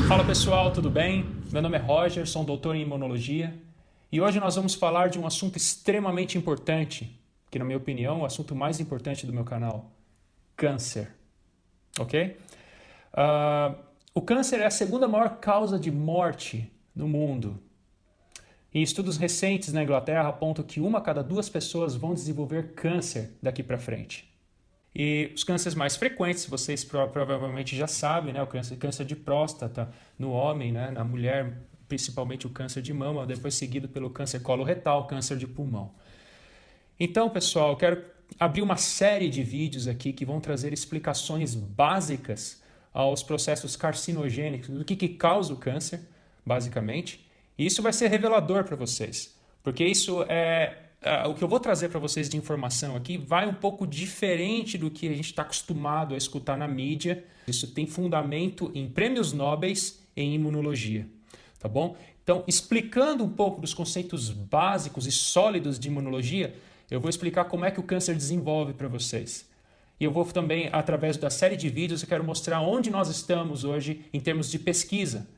Fala pessoal, tudo bem? Meu nome é Roger, sou um doutor em imunologia e hoje nós vamos falar de um assunto extremamente importante, que na minha opinião é o assunto mais importante do meu canal, câncer, ok? O câncer é a segunda maior causa de morte no mundo. E estudos recentes na Inglaterra apontam que 1 a cada 2 pessoas vão desenvolver câncer daqui para frente. E os cânceres mais frequentes, vocês provavelmente já sabem, né? O câncer de próstata no homem, né? Na mulher, principalmente o câncer de mama, depois seguido pelo câncer coloretal, câncer de pulmão. Então, pessoal, eu quero abrir uma série de vídeos aqui que vão trazer explicações básicas aos processos carcinogênicos, do que causa o câncer, basicamente. E isso vai ser revelador para vocês, porque isso o que eu vou trazer para vocês de informação aqui vai um pouco diferente do que a gente está acostumado a escutar na mídia. Isso tem fundamento em prêmios nobres em imunologia, tá bom? Então, explicando um pouco dos conceitos básicos e sólidos de imunologia, eu vou explicar como é que o câncer desenvolve para vocês. E eu vou também, através da série de vídeos, eu quero mostrar onde nós estamos hoje em termos de pesquisa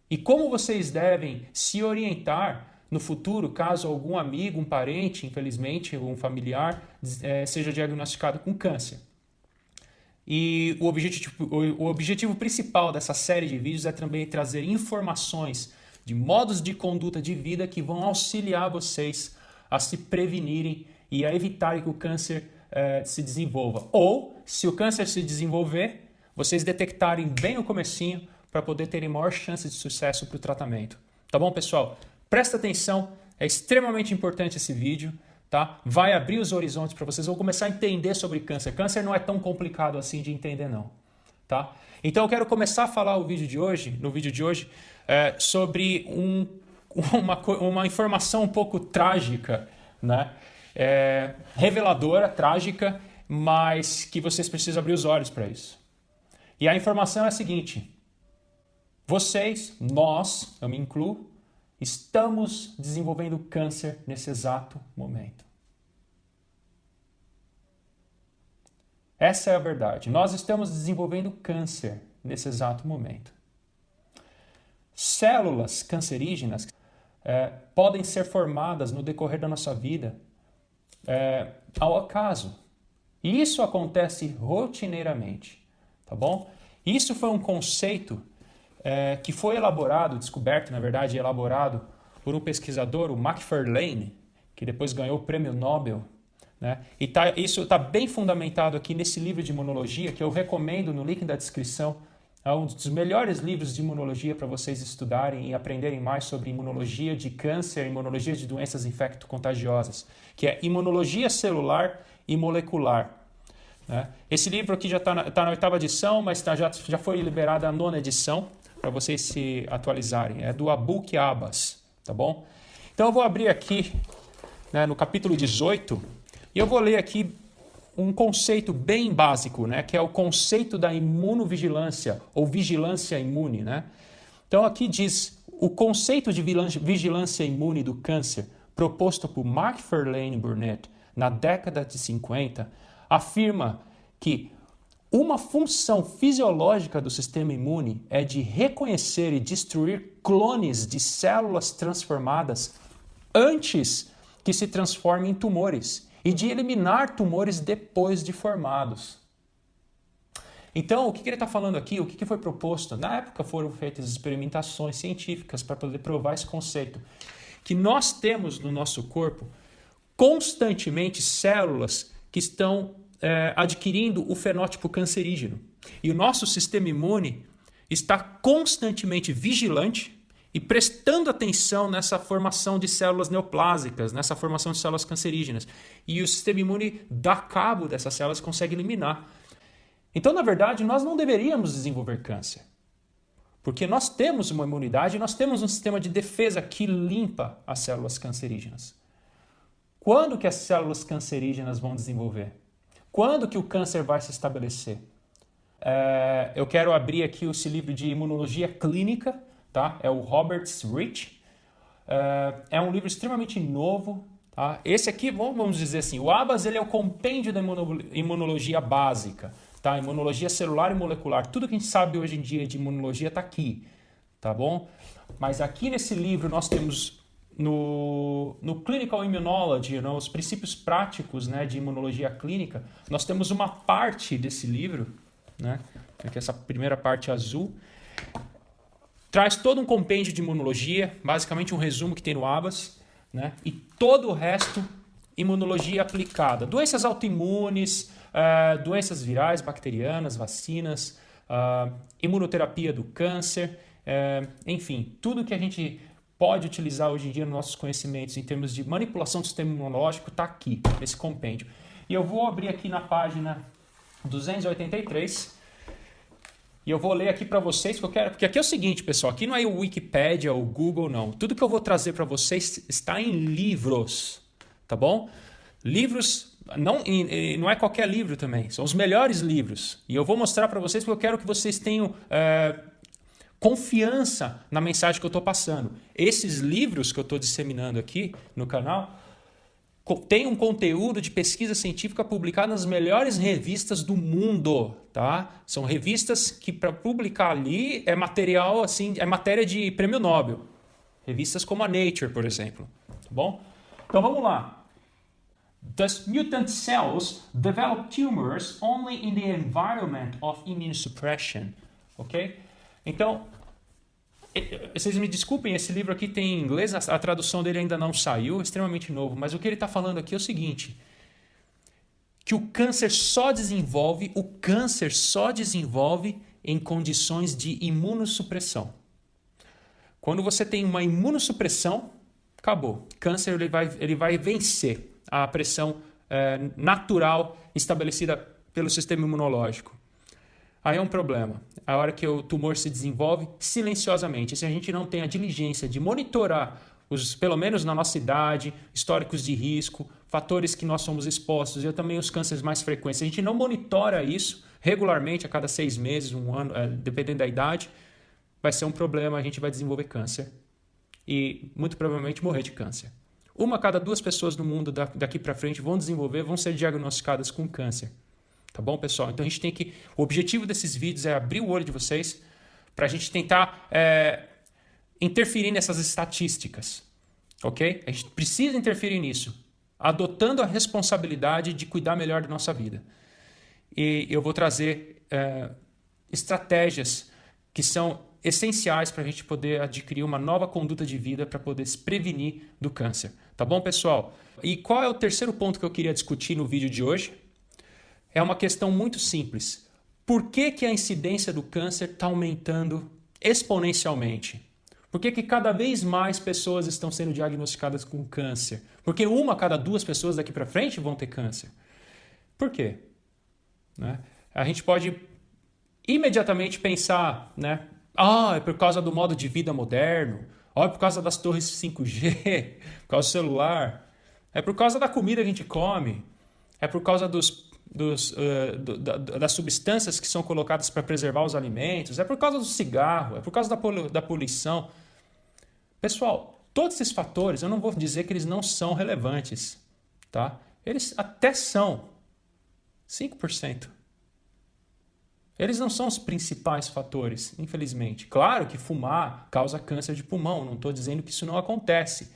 e como vocês devem se orientar no futuro, caso algum amigo, um parente, infelizmente, ou um familiar seja diagnosticado com câncer. E o objetivo principal dessa série de vídeos é também trazer informações de modos de conduta de vida que vão auxiliar vocês a se prevenirem e a evitarem que o câncer se desenvolva. Ou, se o câncer se desenvolver, vocês detectarem bem no comecinho para poder terem maior chance de sucesso para o tratamento. Tá bom, pessoal? Presta atenção, é extremamente importante esse vídeo, tá? Vai abrir os horizontes para vocês, vão começar a entender sobre câncer. Câncer não é tão complicado assim de entender não, tá? Então eu quero começar a falar no vídeo de hoje, sobre uma informação um pouco trágica, né? Reveladora, trágica, mas que vocês precisam abrir os olhos para isso. E a informação é a seguinte: vocês, nós, eu me incluo, estamos desenvolvendo câncer nesse exato momento. Essa é a verdade. Nós estamos desenvolvendo câncer nesse exato momento. Células cancerígenas podem ser formadas no decorrer da nossa vida ao acaso. E isso acontece rotineiramente, tá bom? Isso foi um conceito que foi descoberto, na verdade, elaborado por um pesquisador, o McFarlane, que depois ganhou o prêmio Nobel, né? E isso está bem fundamentado aqui nesse livro de imunologia, que eu recomendo no link da descrição. É um dos melhores livros de imunologia para vocês estudarem e aprenderem mais sobre imunologia de câncer, imunologia de doenças infecto-contagiosas, que é Imunologia Celular e Molecular. Né? Esse livro aqui já está na 8ª edição, mas já foi liberada a 9ª edição, para vocês se atualizarem. É do Abu-K Abbas, tá bom? Então eu vou abrir aqui, né, no capítulo 18 e eu vou ler aqui um conceito bem básico, né, que é o conceito da imunovigilância ou vigilância imune, né? Então aqui diz: o conceito de vigilância imune do câncer proposto por McFarlane Burnett na década de 50 afirma que uma função fisiológica do sistema imune é de reconhecer e destruir clones de células transformadas antes que se transformem em tumores e de eliminar tumores depois de formados. Então, o que ele está falando aqui, o que foi proposto? Na época foram feitas experimentações científicas para poder provar esse conceito, que nós temos no nosso corpo constantemente células que estão adquirindo o fenótipo cancerígeno. E o nosso sistema imune está constantemente vigilante e prestando atenção nessa formação de células neoplásicas, nessa formação de células cancerígenas. E o sistema imune dá cabo dessas células e consegue eliminar. Então, na verdade, nós não deveríamos desenvolver câncer. Porque nós temos uma imunidade, nós temos um sistema de defesa que limpa as células cancerígenas. Quando que as células cancerígenas vão desenvolver? Quando que o câncer vai se estabelecer? Eu quero abrir aqui esse livro de imunologia clínica, tá? É o Roberts Rich. É um livro extremamente novo. Tá? Esse aqui, vamos dizer assim, o Abbas ele é o compêndio da imunologia básica. Tá? Imunologia celular e molecular. Tudo que a gente sabe hoje em dia de imunologia está aqui. tá bom? Mas aqui nesse livro nós temos no Clinical Immunology, os princípios práticos, né, de imunologia clínica, nós temos uma parte desse livro, né, aqui essa primeira parte azul, traz todo um compêndio de imunologia, basicamente um resumo que tem no Abas, né, e todo o resto, imunologia aplicada. Doenças autoimunes, doenças virais, bacterianas, vacinas, imunoterapia do câncer, enfim, tudo que a gente pode utilizar hoje em dia nos nossos conhecimentos em termos de manipulação do sistema imunológico está aqui, nesse compêndio. E eu vou abrir aqui na página 283 e eu vou ler aqui para vocês, porque aqui é o seguinte, pessoal, aqui não é o Wikipedia ou o Google, não. Tudo que eu vou trazer para vocês está em livros, tá bom? Livros, não é qualquer livro também, são os melhores livros. E eu vou mostrar para vocês porque eu quero que vocês tenham confiança na mensagem que eu estou passando. Esses livros que eu estou disseminando aqui no canal têm um conteúdo de pesquisa científica publicado nas melhores revistas do mundo, tá? São revistas que para publicar ali é material assim, é matéria de prêmio Nobel. Revistas como a Nature, por exemplo, tá bom? Então vamos lá. Thus, mutant cells develop tumors only in the environment of immunosuppression, ok? Então, vocês me desculpem, esse livro aqui tem em inglês, a tradução dele ainda não saiu, é extremamente novo, mas o que ele está falando aqui é o seguinte, que o câncer só desenvolve em condições de imunossupressão. Quando você tem uma imunossupressão, acabou. Câncer ele vai vencer a pressão natural estabelecida pelo sistema imunológico. Aí é um problema. A hora que o tumor se desenvolve silenciosamente. Se a gente não tem a diligência de monitorar, pelo menos na nossa idade, históricos de risco, fatores que nós somos expostos e também os cânceres mais frequentes. Se a gente não monitora isso regularmente, a cada 6 meses, um ano, dependendo da idade, vai ser um problema, a gente vai desenvolver câncer. E muito provavelmente morrer de câncer. 1 a cada 2 pessoas no mundo daqui para frente vão ser diagnosticadas com câncer. Tá bom, pessoal? Então a gente tem que... O objetivo desses vídeos é abrir o olho de vocês para a gente tentar interferir nessas estatísticas. Ok? A gente precisa interferir nisso, adotando a responsabilidade de cuidar melhor da nossa vida. E eu vou trazer estratégias que são essenciais para a gente poder adquirir uma nova conduta de vida para poder se prevenir do câncer. Tá bom, pessoal? E qual é o terceiro ponto que eu queria discutir no vídeo de hoje? É uma questão muito simples. Por que a incidência do câncer está aumentando exponencialmente? Por que cada vez mais pessoas estão sendo diagnosticadas com câncer? Porque 1 a cada 2 pessoas daqui para frente vão ter câncer. Por quê? Né? A gente pode imediatamente pensar, né? É por causa do modo de vida moderno, é por causa das torres 5G, por causa do celular, é por causa da comida que a gente come, é por causa das substâncias que são colocadas para preservar os alimentos, é por causa do cigarro, é por causa da poluição. Pessoal, todos esses fatores, eu não vou dizer que eles não são relevantes, tá? Eles até são 5%. Eles não são os principais fatores, infelizmente. Claro que fumar causa câncer de pulmão, não estou dizendo que isso não acontece.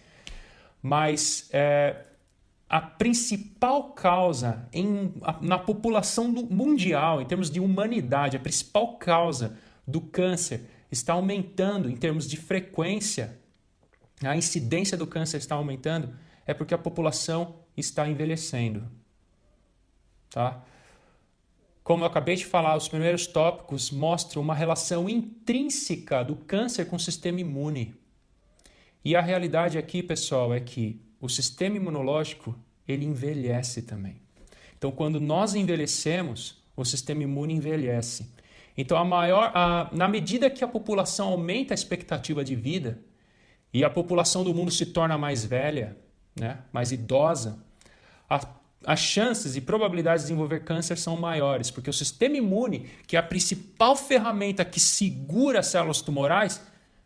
Mas a principal causa na população mundial, em termos de humanidade, a principal causa do câncer está aumentando em termos de frequência, a incidência do câncer está aumentando, é porque a população está envelhecendo. Tá? Como eu acabei de falar, os primeiros tópicos mostram uma relação intrínseca do câncer com o sistema imune. E a realidade aqui, pessoal, é que o sistema imunológico, ele envelhece também. Então, quando nós envelhecemos, o sistema imune envelhece. Então, na medida que a população aumenta a expectativa de vida e a população do mundo se torna mais velha, né, mais idosa, as chances e probabilidades de desenvolver câncer são maiores, porque o sistema imune, que é a principal ferramenta que segura as células tumorais,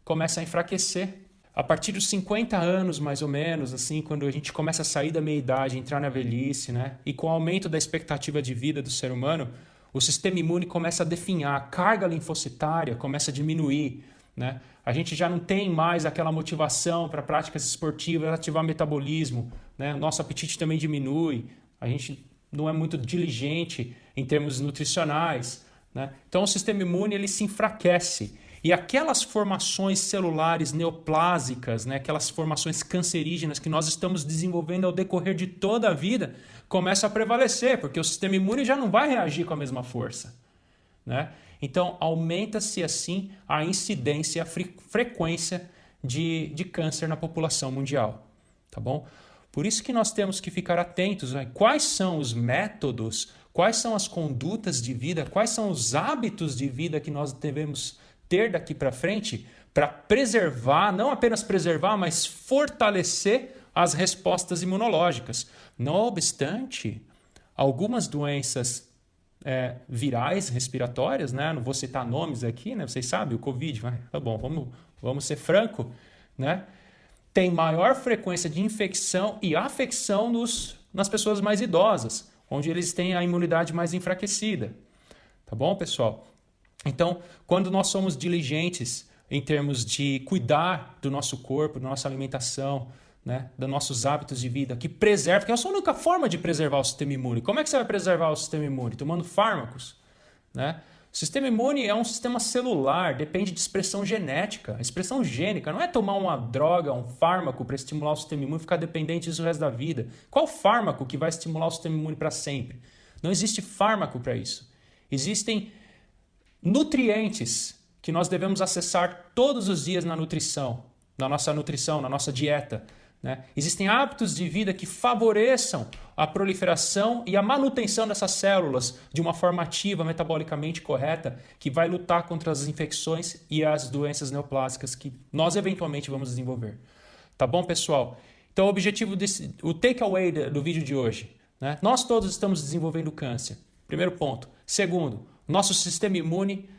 começa a enfraquecer. A partir dos 50 anos, mais ou menos, assim, quando a gente começa a sair da meia-idade, entrar na velhice, né? E com o aumento da expectativa de vida do ser humano, o sistema imune começa a definhar, a carga linfocitária começa a diminuir. né? A gente já não tem mais aquela motivação para práticas esportivas, ativar metabolismo, né? Nosso apetite também diminui, a gente não é muito diligente em termos nutricionais, né? Então o sistema imune ele se enfraquece. E aquelas formações celulares neoplásicas, né, aquelas formações cancerígenas que nós estamos desenvolvendo ao decorrer de toda a vida, começam a prevalecer, porque o sistema imune já não vai reagir com a mesma força, né? Então, aumenta-se assim a incidência e a frequência de câncer na população mundial, tá bom? Por isso que nós temos que ficar atentos, né? Quais são os métodos, quais são as condutas de vida, quais são os hábitos de vida que nós devemos ter daqui para frente para preservar, não apenas preservar, mas fortalecer as respostas imunológicas. Não obstante, algumas doenças virais respiratórias, né? Não vou citar nomes aqui, né? Vocês sabem, o Covid, tá bom, vamos ser franco, né? Tem maior frequência de infecção e afecção nas pessoas mais idosas, onde eles têm a imunidade mais enfraquecida. Tá bom, pessoal? Então, quando nós somos diligentes em termos de cuidar do nosso corpo, da nossa alimentação, né, dos nossos hábitos de vida, que preserva, porque essa é a única forma de preservar o sistema imune. Como é que você vai preservar o sistema imune? Tomando fármacos, né? O sistema imune é um sistema celular, depende de expressão genética, expressão gênica. Não é tomar uma droga, um fármaco para estimular o sistema imune e ficar dependente disso o resto da vida. Qual fármaco que vai estimular o sistema imune para sempre? Não existe fármaco para isso. Existem nutrientes que nós devemos acessar todos os dias na nutrição, na nossa dieta, né? Existem hábitos de vida que favoreçam a proliferação e a manutenção dessas células de uma forma ativa, metabolicamente correta, que vai lutar contra as infecções e as doenças neoplásicas que nós eventualmente vamos desenvolver. Tá bom, pessoal? Então, o objetivo o takeaway do vídeo de hoje, né? Nós todos estamos desenvolvendo câncer. Primeiro ponto. Segundo, nosso sistema imune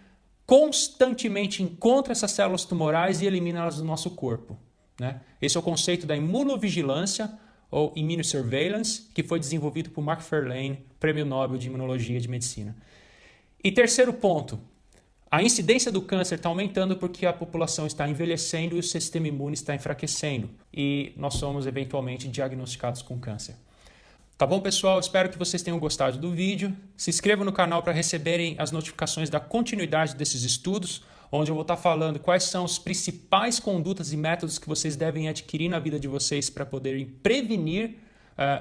constantemente encontra essas células tumorais e elimina elas do nosso corpo, né? Esse é o conceito da imunovigilância ou immunosurveillance, que foi desenvolvido por Mark Verlaine, Prêmio Nobel de Imunologia e de Medicina. E terceiro ponto, a incidência do câncer está aumentando porque a população está envelhecendo e o sistema imune está enfraquecendo. E nós somos eventualmente diagnosticados com câncer. Tá bom, pessoal? Espero que vocês tenham gostado do vídeo. Se inscrevam no canal para receberem as notificações da continuidade desses estudos, onde eu vou estar falando quais são as principais condutas e métodos que vocês devem adquirir na vida de vocês para poderem prevenir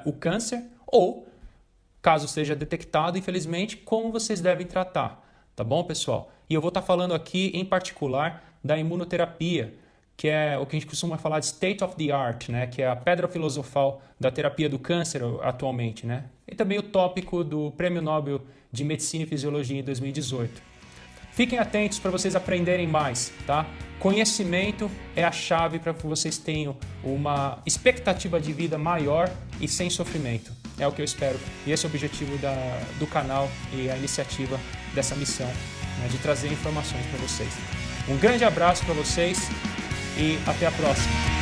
o câncer ou, caso seja detectado, infelizmente, como vocês devem tratar. Tá bom, pessoal? E eu vou estar falando aqui, em particular, da imunoterapia, que é o que a gente costuma falar de state of the art, né? Que é a pedra filosofal da terapia do câncer atualmente, né? E também o tópico do Prêmio Nobel de Medicina e Fisiologia em 2018. Fiquem atentos para vocês aprenderem mais, tá? Conhecimento é a chave para que vocês tenham uma expectativa de vida maior e sem sofrimento. É o que eu espero. E esse é o objetivo do canal e a iniciativa dessa missão, né? De trazer informações para vocês. Um grande abraço para vocês e até a próxima.